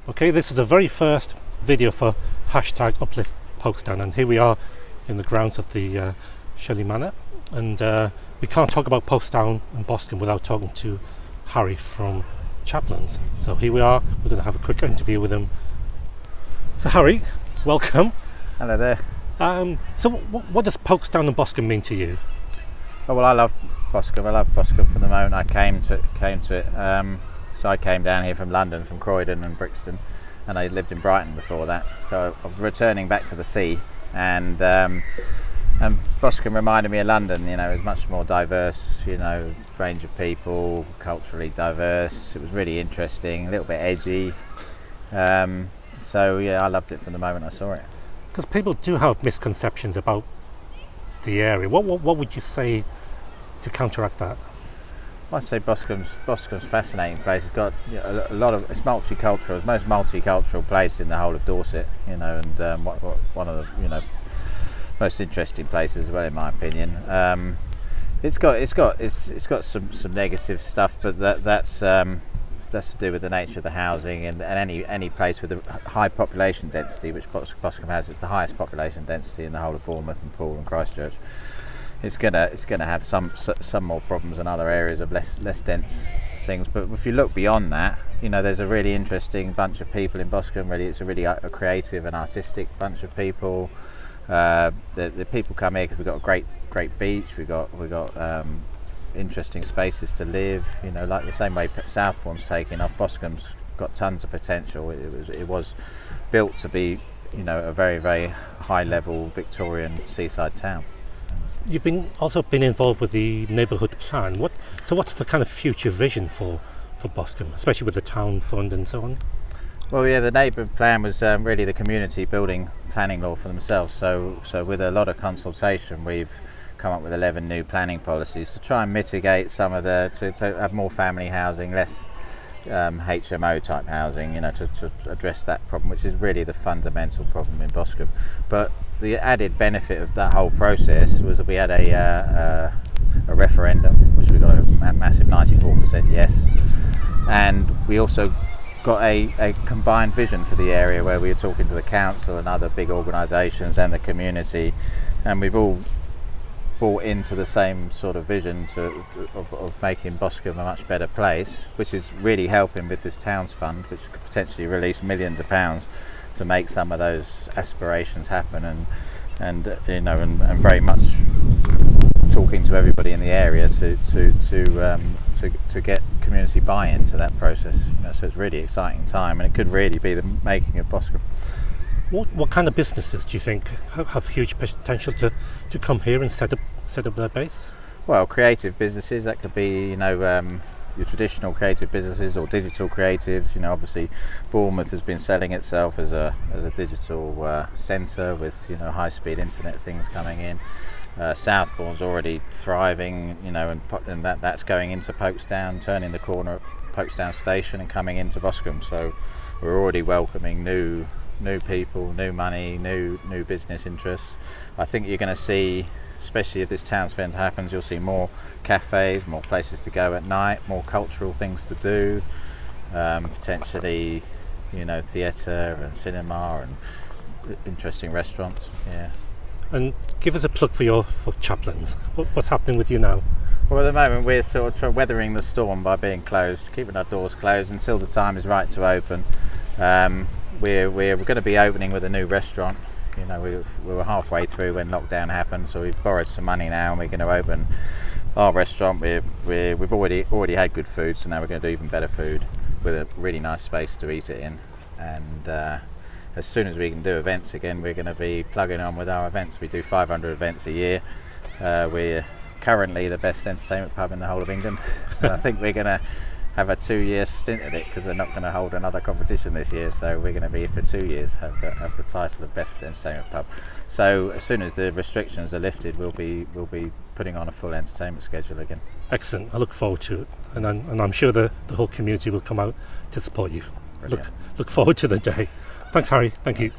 Okay, this is the very first video for hashtag Uplift Folkestone, and here we are in the grounds of the Shelley Manor, and we can't talk about Folkestone and Boscombe without talking to Harry from Chaplains. So here we are, we're going to have a quick interview with him. So Harry, welcome. Hello there. So what does Folkestone and Boscombe mean to you? Oh, well, I love Boscombe. I love Boscombe from the moment I came to it. So I came down here from London, from Croydon and Brixton, and I lived in Brighton before that. So I was returning back to the sea, and Boscombe reminded me of London. You know, it was much more diverse. You know, range of people, culturally diverse. It was really interesting, a little bit edgy. So yeah, I loved it from the moment I saw it. Because people do have misconceptions about the area. What would you say to counteract that? I'd say Boscombe's a fascinating place. It's got a lot of, it's multicultural. It's the most multicultural place in the whole of Dorset. You know, and one of the most interesting places as well, in my opinion. It's got some negative stuff, but that's to do with the nature of the housing and any place with a high population density, which Boscombe has. It's the highest population density in the whole of Bournemouth and Poole and Christchurch. It's gonna have some more problems in other areas of less dense things. But if you look beyond that, you know, there's a really interesting bunch of people in Boscombe. Really, it's a really a creative and artistic bunch of people. The people come here because we've got a great beach. We got interesting spaces to live. You know, like the same way Southbourne's taking off, Boscombe's got tons of potential. It was built to be, you know, a very, very high level Victorian seaside town. You've also been involved with the neighbourhood plan. What's the kind of future vision for Boscombe, especially with the town fund and so on? Well, yeah, the neighbourhood plan was really the community building planning law for themselves. So with a lot of consultation, we've come up with 11 new planning policies to try and mitigate some of to have more family housing, less HMO type housing, you know, to address that problem, which is really the fundamental problem in Boscombe. But the added benefit of that whole process was that we had a referendum, which we got a massive 94% yes, and we also got a combined vision for the area where we were talking to the council and other big organisations and the community, and we've all bought into the same sort of vision of making Boscombe a much better place, which is really helping with this Towns Fund, which could potentially release millions of pounds to make some of those aspirations happen, and you know, and very much talking to everybody in the area to get community buy-in to that process. You know, so it's a really exciting time, and it could really be the making of Boscombe. What kind of businesses do you think have huge potential to come here and set up their base? Well, creative businesses, that could be, you know, your traditional creative businesses or digital creatives. You know, obviously Bournemouth has been selling itself as a digital centre with, you know, high-speed internet things coming in. Southbourne's already thriving, you know, and that's going into Folkestone, turning the corner at Folkestone station and coming into Boscombe. So we're already welcoming new people, new money, new business interests. I think you're going to see, especially if this Towns Fund happens, you'll see more cafes, more places to go at night, more cultural things to do, potentially, you know, theatre and cinema and interesting restaurants. Yeah. And give us a plug for Chaplains. What's happening with you now? Well, at the moment we're sort of weathering the storm by being closed, keeping our doors closed until the time is right to open. We're going to be opening with a new restaurant. You know, we were halfway through when lockdown happened, so we've borrowed some money now, and we're going to open our restaurant. We've already had good food, so now we're going to do even better food with a really nice space to eat it in. And as soon as we can do events again, we're going to be plugging on with our events. We do 500 events a year. We're currently the best entertainment pub in the whole of England. And I think we're going to have a 2-year stint at it because they're not going to hold another competition this year. So we're going to be for 2 years have the title of best entertainment pub. So as soon as the restrictions are lifted, we'll be putting on a full entertainment schedule again. Excellent. I look forward to it, and I'm sure the whole community will come out to support you. Brilliant. Look forward to the day. Thanks, Harry. Thank you.